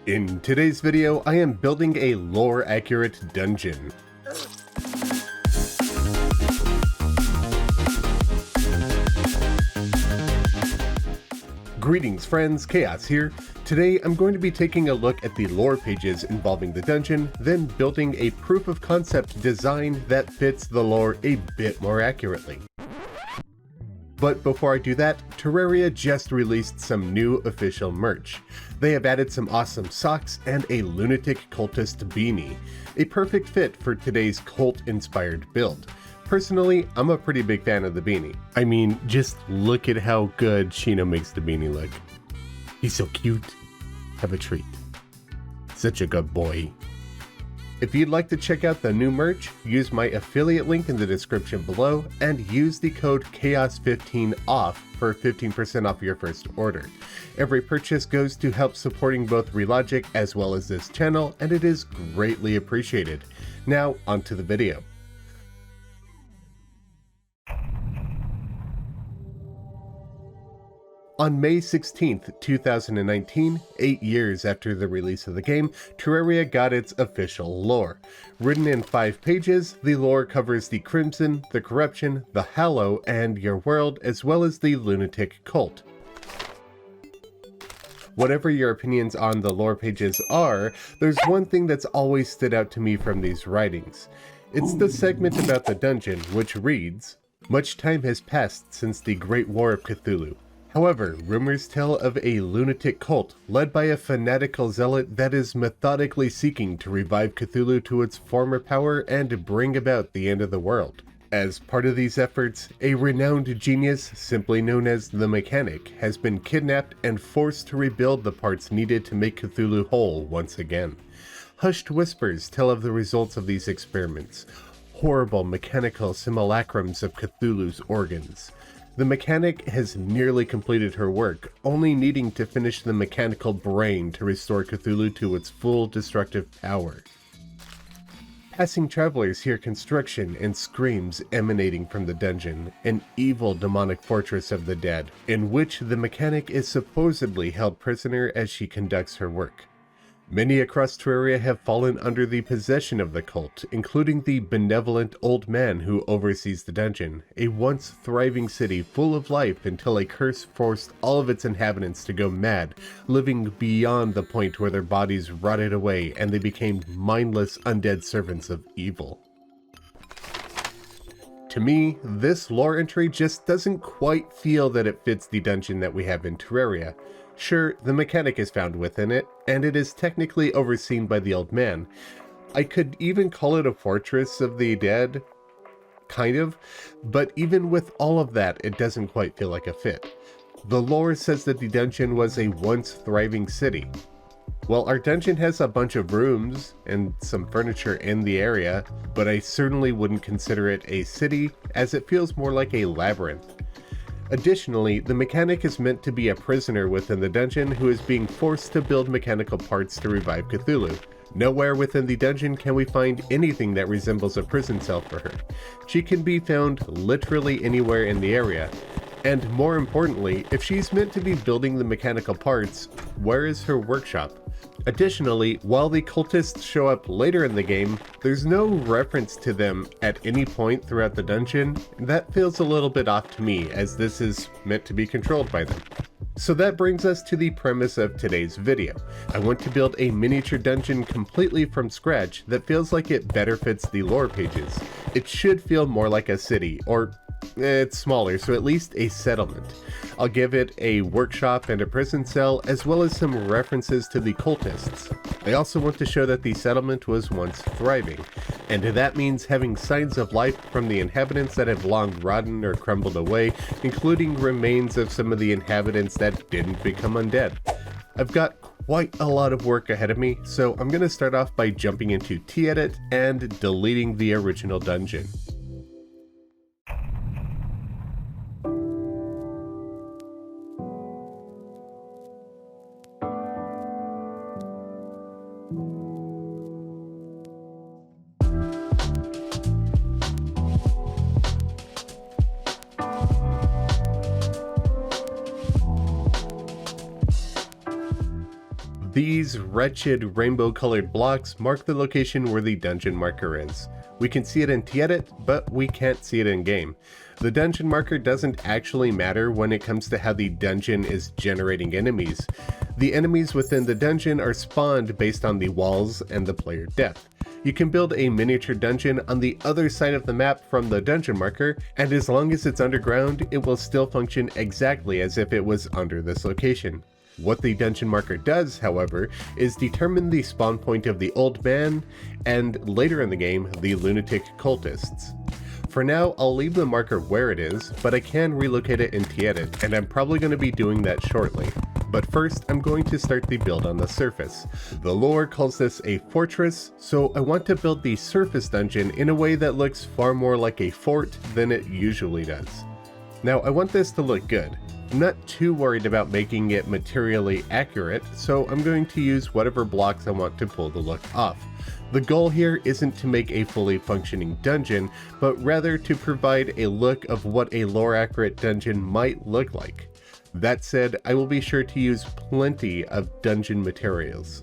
In today's video, I am building a lore-accurate dungeon. Greetings friends, Khaios here. Today I'm going to be taking a look at the lore pages involving the dungeon, then building a proof of concept design that fits the lore a bit more accurately. But before I do that, Terraria just released some new official merch. They have added some awesome socks and a lunatic cultist beanie, a perfect fit for today's cult-inspired build. Personally, I'm a pretty big fan of the beanie. I mean, just look at how good Shino makes the beanie look. He's so cute. Have a treat. Such a good boy. If you'd like to check out the new merch, use my affiliate link in the description below and use the code KHAOS15OFF for 15% off your first order. Every purchase goes to help supporting both Relogic as well as this channel, and it is greatly appreciated. Now, onto the video. On May 16th, 2019, 8 years after the release of the game, Terraria got its official lore. Written in 5 pages, the lore covers the Crimson, the Corruption, the Hallow, and your world, as well as the lunatic cult. Whatever your opinions on the lore pages are, there's one thing that's always stood out to me from these writings. It's the segment about the dungeon, which reads, "Much time has passed since the Great War of Cthulhu. However, rumors tell of a lunatic cult led by a fanatical zealot that is methodically seeking to revive Cthulhu to its former power and bring about the end of the world. As part of these efforts, a renowned genius, simply known as the Mechanic, has been kidnapped and forced to rebuild the parts needed to make Cthulhu whole once again. Hushed whispers tell of the results of these experiments, horrible mechanical simulacrums of Cthulhu's organs. The Mechanic has nearly completed her work, only needing to finish the mechanical brain to restore Cthulhu to its full destructive power. Passing travelers hear construction and screams emanating from the dungeon, an evil demonic fortress of the dead, in which the Mechanic is supposedly held prisoner as she conducts her work. Many across Terraria have fallen under the possession of the cult, including the benevolent old man who oversees the dungeon, a once thriving city full of life until a curse forced all of its inhabitants to go mad, living beyond the point where their bodies rotted away and they became mindless undead servants of evil. To me, this lore entry just doesn't quite feel that it fits the dungeon that we have in Terraria. Sure, the Mechanic is found within it, and it is technically overseen by the old man. I could even call it a fortress of the dead, kind of, but even with all of that, it doesn't quite feel like a fit. The lore says that the dungeon was a once thriving city. Well, our dungeon has a bunch of rooms and some furniture in the area, but I certainly wouldn't consider it a city, as it feels more like a labyrinth. Additionally, the Mechanic is meant to be a prisoner within the dungeon who is being forced to build mechanical parts to revive Cthulhu. Nowhere within the dungeon can we find anything that resembles a prison cell for her. She can be found literally anywhere in the area. And more importantly, if she's meant to be building the mechanical parts, where is her workshop? Additionally, while the cultists show up later in the game, there's no reference to them at any point throughout the dungeon. That feels a little bit off to me, as this is meant to be controlled by them. So that brings us to the premise of today's video. I want to build a miniature dungeon completely from scratch that feels like it better fits the lore pages. It should feel more like a city, or it's smaller, so at least a settlement. I'll give it a workshop and a prison cell, as well as some references to the cultists. I also want to show that the settlement was once thriving, and that means having signs of life from the inhabitants that have long rotten or crumbled away, including remains of some of the inhabitants that didn't become undead. I've got quite a lot of work ahead of me, so I'm going to start off by jumping into T-Edit and deleting the original dungeon. These wretched rainbow-colored blocks mark the location where the dungeon marker is. We can see it in Tiedit, but we can't see it in-game. The dungeon marker doesn't actually matter when it comes to how the dungeon is generating enemies. The enemies within the dungeon are spawned based on the walls and the player depth. You can build a miniature dungeon on the other side of the map from the dungeon marker, and as long as it's underground, it will still function exactly as if it was under this location. What the dungeon marker does, however, is determine the spawn point of the old man, and later in the game, the lunatic cultists. For now, I'll leave the marker where it is, but I can relocate it in Tiedit, and I'm probably going to be doing that shortly. But first, I'm going to start the build on the surface. The lore calls this a fortress, so I want to build the surface dungeon in a way that looks far more like a fort than it usually does. Now, I want this to look good. I'm not too worried about making it materially accurate, so I'm going to use whatever blocks I want to pull the look off. The goal here isn't to make a fully functioning dungeon, but rather to provide a look of what a lore-accurate dungeon might look like. That said, I will be sure to use plenty of dungeon materials.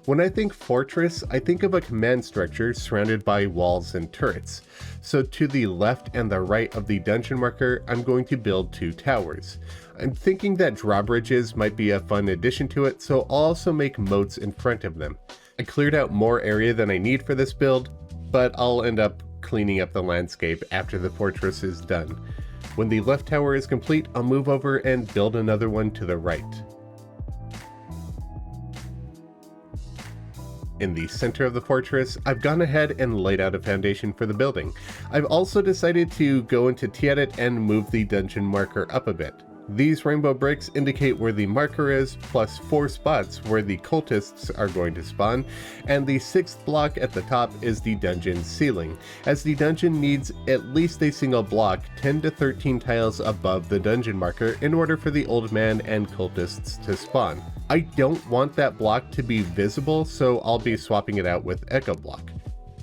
When I think fortress, I think of a command structure surrounded by walls and turrets. So to the left and the right of the dungeon marker, I'm going to build 2 towers. I'm thinking that drawbridges might be a fun addition to it, so I'll also make moats in front of them. I cleared out more area than I need for this build, but I'll end up cleaning up the landscape after the fortress is done. When the left tower is complete, I'll move over and build another one to the right. In the center of the fortress, I've gone ahead and laid out a foundation for the building. I've also decided to go into Tiedit and move the dungeon marker up a bit. These rainbow bricks indicate where the marker is, plus 4 spots where the cultists are going to spawn, and the 6th block at the top is the dungeon ceiling, as the dungeon needs at least a single block 10 to 13 tiles above the dungeon marker in order for the old man and cultists to spawn. I don't want that block to be visible, so I'll be swapping it out with Echo Block.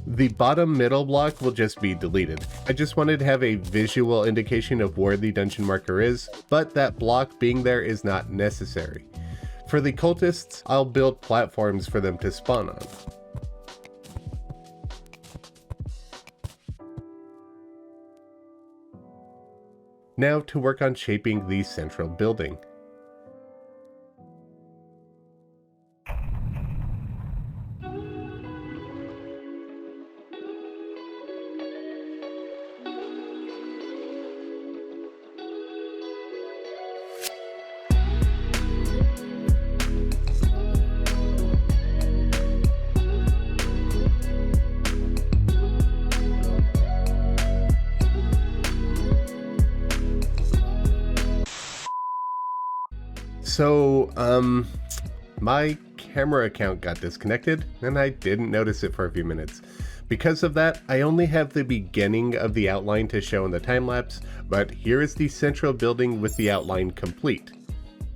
The bottom middle block will just be deleted. I just wanted to have a visual indication of where the dungeon marker is, but that block being there is not necessary. For the cultists, I'll build platforms for them to spawn on. Now to work on shaping the central building. So, my camera account got disconnected, and I didn't notice it for a few minutes. Because of that, I only have the beginning of the outline to show in the time-lapse, but here is the central building with the outline complete.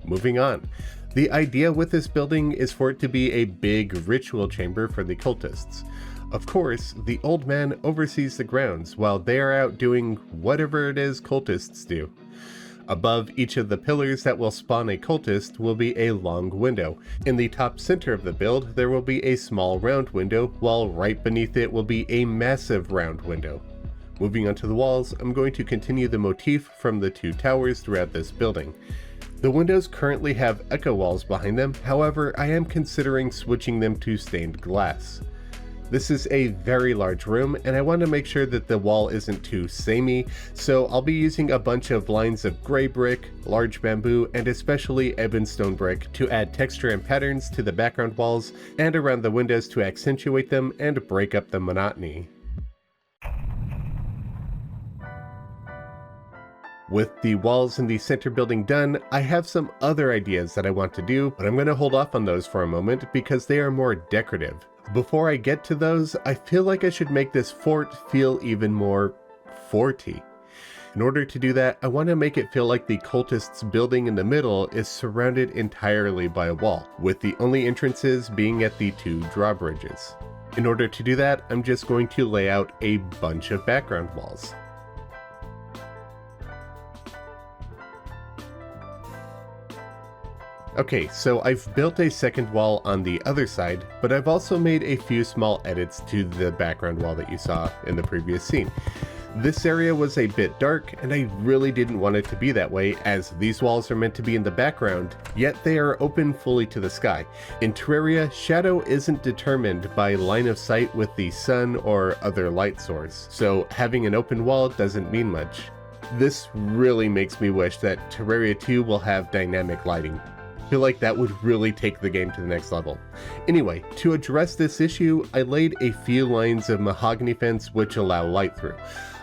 Moving on. The idea with this building is for it to be a big ritual chamber for the cultists. Of course, the old man oversees the grounds while they are out doing whatever it is cultists do. Above each of the pillars that will spawn a cultist will be a long window. In the top center of the build, there will be a small round window, while right beneath it will be a massive round window. Moving onto the walls, I'm going to continue the motif from the 2 towers throughout this building. The windows currently have echo walls behind them, however, I am considering switching them to stained glass. This is a very large room, and I want to make sure that the wall isn't too samey, so I'll be using a bunch of lines of gray brick, large bamboo, and especially ebonstone brick to add texture and patterns to the background walls and around the windows to accentuate them and break up the monotony. With the walls in the center building done, I have some other ideas that I want to do, but I'm going to hold off on those for a moment because they are more decorative. Before I get to those, I feel like I should make this fort feel even more forty. In order to do that, I want to make it feel like the cultists' building in the middle is surrounded entirely by a wall, with the only entrances being at the 2 drawbridges. In order to do that, I'm just going to lay out a bunch of background walls. Okay, so I've built a second wall on the other side, but I've also made a few small edits to the background wall that you saw in the previous scene. This area was a bit dark, and I really didn't want it to be that way, as these walls are meant to be in the background, yet they are open fully to the sky. In Terraria, shadow isn't determined by line of sight with the sun or other light source, so having an open wall doesn't mean much. This really makes me wish that Terraria 2 will have dynamic lighting. I feel like that would really take the game to the next level. Anyway, to address this issue, I laid a few lines of mahogany fence which allow light through.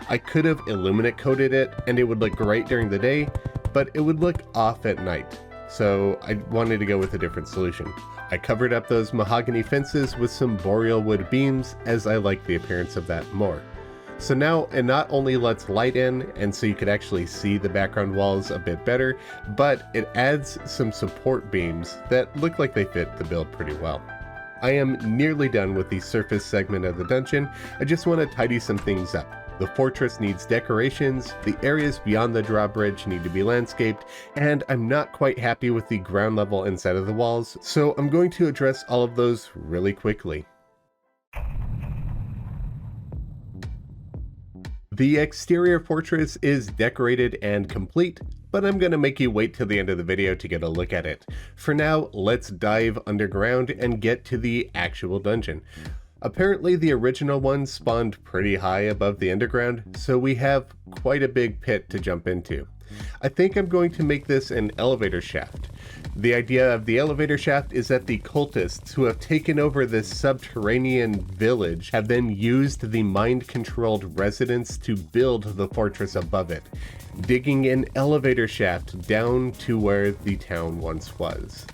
I could have illuminate coated it and it would look great during the day, but it would look off at night. So I wanted to go with a different solution. I covered up those mahogany fences with some boreal wood beams, as I like the appearance of that more. So now it not only lets light in, and so you could actually see the background walls a bit better, but it adds some support beams that look like they fit the build pretty well. I am nearly done with the surface segment of the dungeon. I just want to tidy some things up. The fortress needs decorations, the areas beyond the drawbridge need to be landscaped, and I'm not quite happy with the ground level inside of the walls, so I'm going to address all of those really quickly. The exterior fortress is decorated and complete, but I'm gonna make you wait till the end of the video to get a look at it. For now, let's dive underground and get to the actual dungeon. Apparently the original one spawned pretty high above the underground, so we have quite a big pit to jump into. I think I'm going to make this an elevator shaft. The idea of the elevator shaft is that the cultists who have taken over this subterranean village have then used the mind-controlled residents to build the fortress above it, digging an elevator shaft down to where the town once was.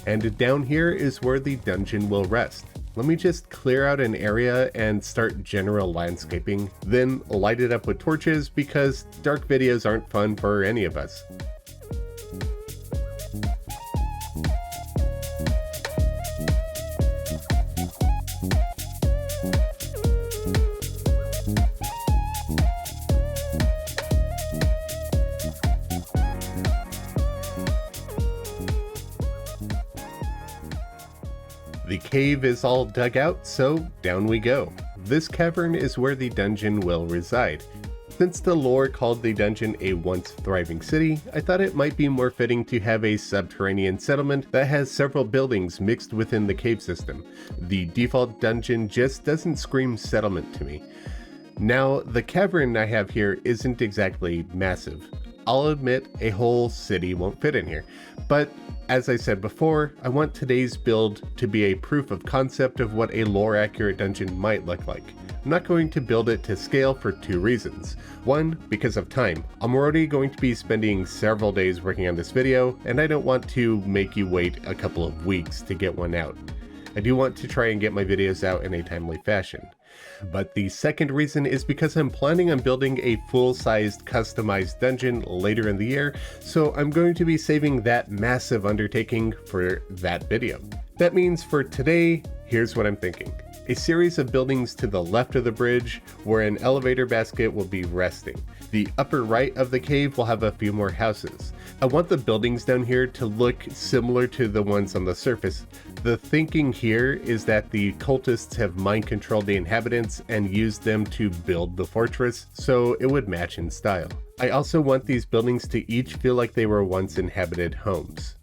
And down here is where the dungeon will rest. Let me just clear out an area and start general landscaping, then light it up with torches because dark videos aren't fun for any of us. The cave is all dug out, so down we go. This cavern is where the dungeon will reside. Since the lore called the dungeon a once thriving city, I thought it might be more fitting to have a subterranean settlement that has several buildings mixed within the cave system. The default dungeon just doesn't scream settlement to me. Now, the cavern I have here isn't exactly massive. I'll admit a whole city won't fit in here, but as I said before, I want today's build to be a proof of concept of what a lore-accurate dungeon might look like. I'm not going to build it to scale for two reasons. One, because of time. I'm already going to be spending several days working on this video, and I don't want to make you wait a couple of weeks to get one out. I do want to try and get my videos out in a timely fashion. But the second reason is because I'm planning on building a full-sized customized dungeon later in the year, so I'm going to be saving that massive undertaking for that video. That means for today, here's what I'm thinking. A series of buildings to the left of the bridge where an elevator basket will be resting. The upper right of the cave will have a few more houses. I want the buildings down here to look similar to the ones on the surface. The thinking here is that the cultists have mind-controlled the inhabitants and used them to build the fortress, so it would match in style. I also want these buildings to each feel like they were once inhabited homes.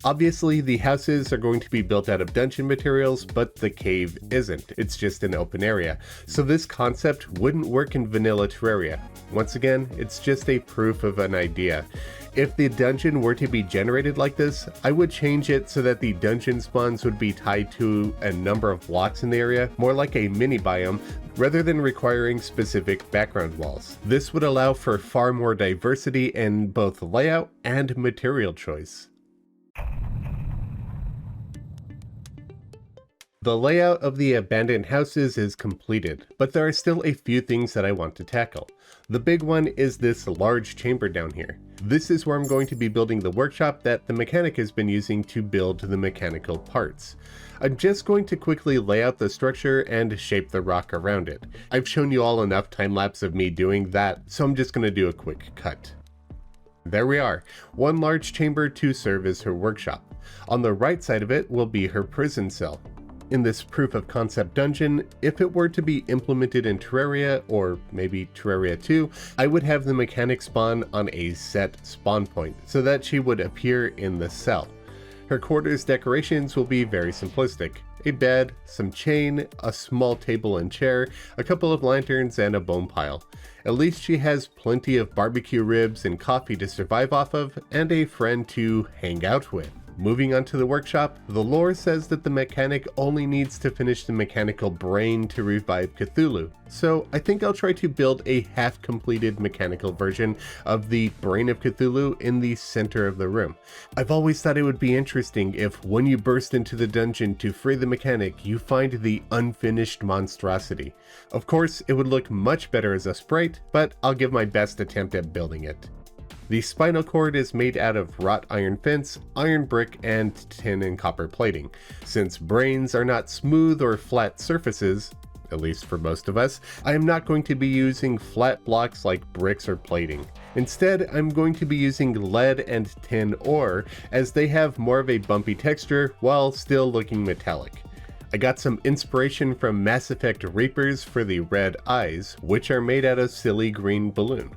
Obviously, the houses are going to be built out of dungeon materials, but the cave isn't. It's just an open area. So this concept wouldn't work in vanilla Terraria. Once again, it's just a proof of an idea. If the dungeon were to be generated like this, I would change it so that the dungeon spawns would be tied to a number of blocks in the area, more like a mini biome, rather than requiring specific background walls. This would allow for far more diversity in both layout and material choice. The layout of the abandoned houses is completed, but there are still a few things that I want to tackle. The big one is this large chamber down here. This is where I'm going to be building the workshop that the mechanic has been using to build the mechanical parts. I'm just going to quickly lay out the structure and shape the rock around it. I've shown you all enough time-lapse of me doing that, so I'm just going to do a quick cut. There we are, one large chamber to serve as her workshop. On the right side of it will be her prison cell. In this proof of concept dungeon, if it were to be implemented in Terraria, or maybe Terraria 2, I would have the mechanic spawn on a set spawn point, so that she would appear in the cell. Her quarters decorations will be very simplistic. A bed, some chain, a small table and chair, a couple of lanterns, and a bone pile. At least she has plenty of barbecue ribs and coffee to survive off of, and a friend to hang out with. Moving on to the workshop, the lore says that the mechanic only needs to finish the mechanical brain to revive Cthulhu, so I think I'll try to build a half-completed mechanical version of the Brain of Cthulhu in the center of the room. I've always thought it would be interesting if, when you burst into the dungeon to free the mechanic, you find the unfinished monstrosity. Of course, it would look much better as a sprite, but I'll give my best attempt at building it. The spinal cord is made out of wrought iron fence, iron brick, and tin and copper plating. Since brains are not smooth or flat surfaces, at least for most of us, I am not going to be using flat blocks like bricks or plating. Instead, I'm going to be using lead and tin ore, as they have more of a bumpy texture while still looking metallic. I got some inspiration from Mass Effect Reapers for the red eyes, which are made out of silly green balloon.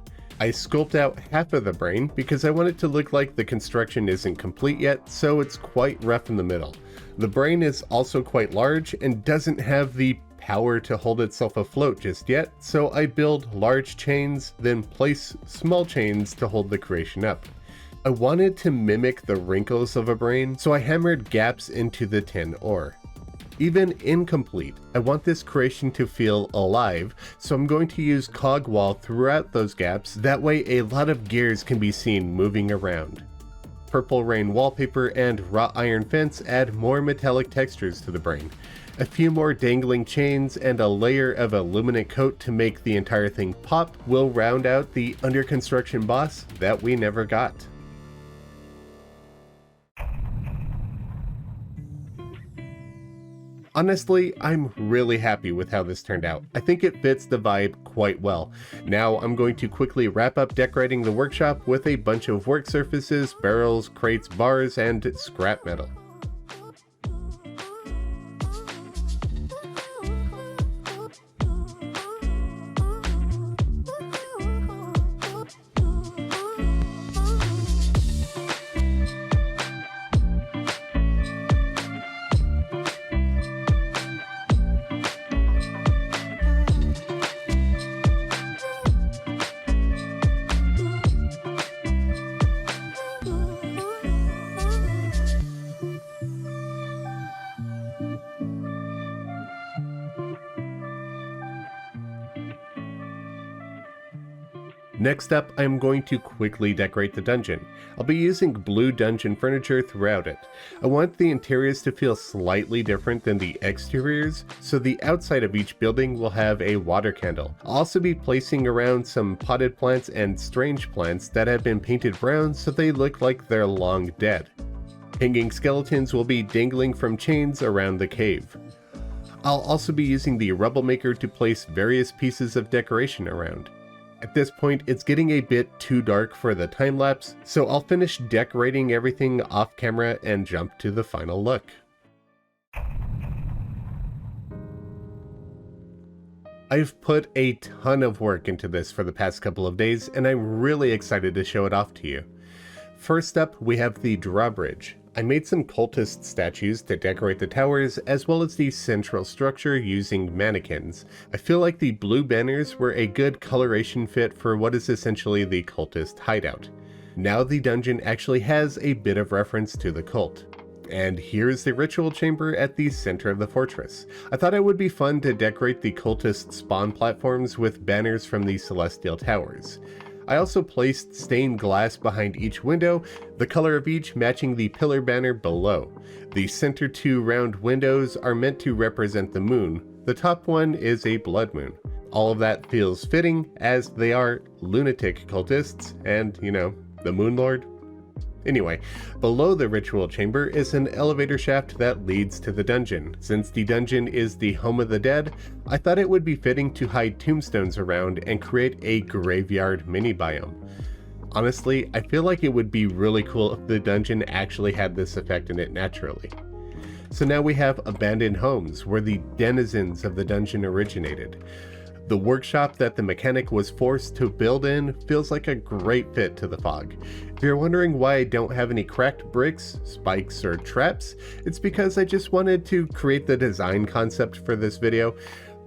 I sculpt out half of the brain because I want it to look like the construction isn't complete yet, so it's quite rough in the middle. The brain is also quite large and doesn't have the power to hold itself afloat just yet, so I build large chains, then place small chains to hold the creation up. I wanted to mimic the wrinkles of a brain, so I hammered gaps into the tin ore. Even incomplete, I want this creation to feel alive, so I'm going to use cog wall throughout those gaps, that way a lot of gears can be seen moving around. Purple rain wallpaper and wrought iron fence add more metallic textures to the brain. A few more dangling chains and a layer of a luminant coat to make the entire thing pop will round out the under construction boss that we never got. Honestly, I'm really happy with how this turned out. I think it fits the vibe quite well. Now I'm going to quickly wrap up decorating the workshop with a bunch of work surfaces, barrels, crates, bars, and scrap metal. Next up, I'm going to quickly decorate the dungeon. I'll be using blue dungeon furniture throughout it. I want the interiors to feel slightly different than the exteriors, so the outside of each building will have a water candle. I'll also be placing around some potted plants and strange plants that have been painted brown so they look like they're long dead. Hanging skeletons will be dangling from chains around the cave. I'll also be using the rubble maker to place various pieces of decoration around. At this point, it's getting a bit too dark for the time lapse, so I'll finish decorating everything off camera and jump to the final look. I've put a ton of work into this for the past couple of days, and I'm really excited to show it off to you. First up, we have the drawbridge. I made some cultist statues to decorate the towers, as well as the central structure using mannequins. I feel like the blue banners were a good coloration fit for what is essentially the cultist hideout. Now the dungeon actually has a bit of reference to the cult. And here's the ritual chamber at the center of the fortress. I thought it would be fun to decorate the cultist spawn platforms with banners from the celestial towers. I also placed stained glass behind each window, the color of each matching the pillar banner below. The center two round windows are meant to represent the moon. The top one is a blood moon. All of that feels fitting, as they are lunatic cultists and, the Moon Lord. Anyway, below the ritual chamber is an elevator shaft that leads to the dungeon. Since the dungeon is the home of the dead, I thought it would be fitting to hide tombstones around and create a graveyard mini biome. Honestly, I feel like it would be really cool if the dungeon actually had this effect in it naturally. So now we have abandoned homes, where the denizens of the dungeon originated. The workshop that the mechanic was forced to build in feels like a great fit to the fog. If you're wondering why I don't have any cracked bricks, spikes, or traps, it's because I just wanted to create the design concept for this video.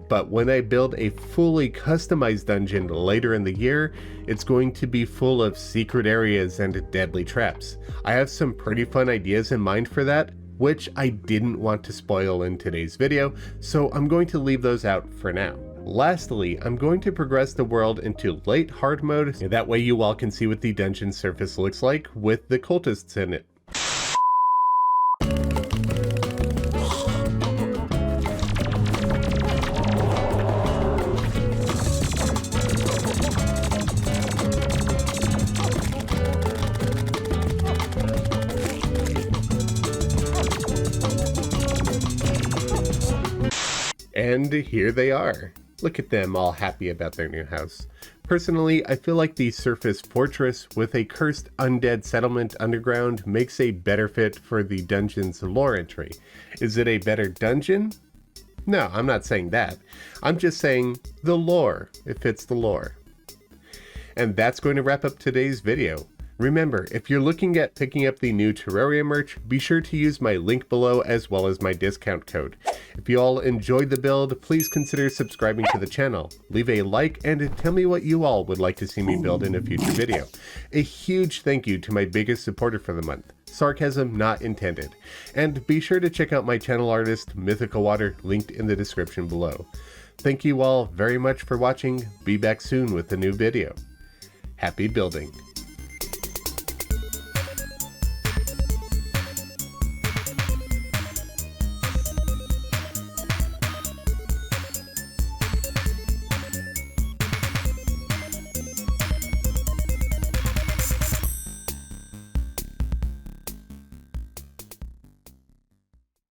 But when I build a fully customized dungeon later in the year, it's going to be full of secret areas and deadly traps. I have some pretty fun ideas in mind for that, which I didn't want to spoil in today's video, so I'm going to leave those out for now. Lastly, I'm going to progress the world into late hard mode, that way you all can see what the dungeon surface looks like with the cultists in it. And here they are. Look at them all happy about their new house. Personally, I feel like the surface fortress with a cursed undead settlement underground makes a better fit for the dungeon's lore entry. Is it a better dungeon? No, I'm not saying that. I'm just saying the lore. It fits the lore. And that's going to wrap up today's video. Remember, if you're looking at picking up the new Terraria merch, be sure to use my link below as well as my discount code. If you all enjoyed the build, please consider subscribing to the channel. Leave a like and tell me what you all would like to see me build in a future video. A huge thank you to my biggest supporter for the month. Sarcasm not intended. And be sure to check out my channel artist, MythicalWater, linked in the description below. Thank you all very much for watching. Be back soon with a new video. Happy building.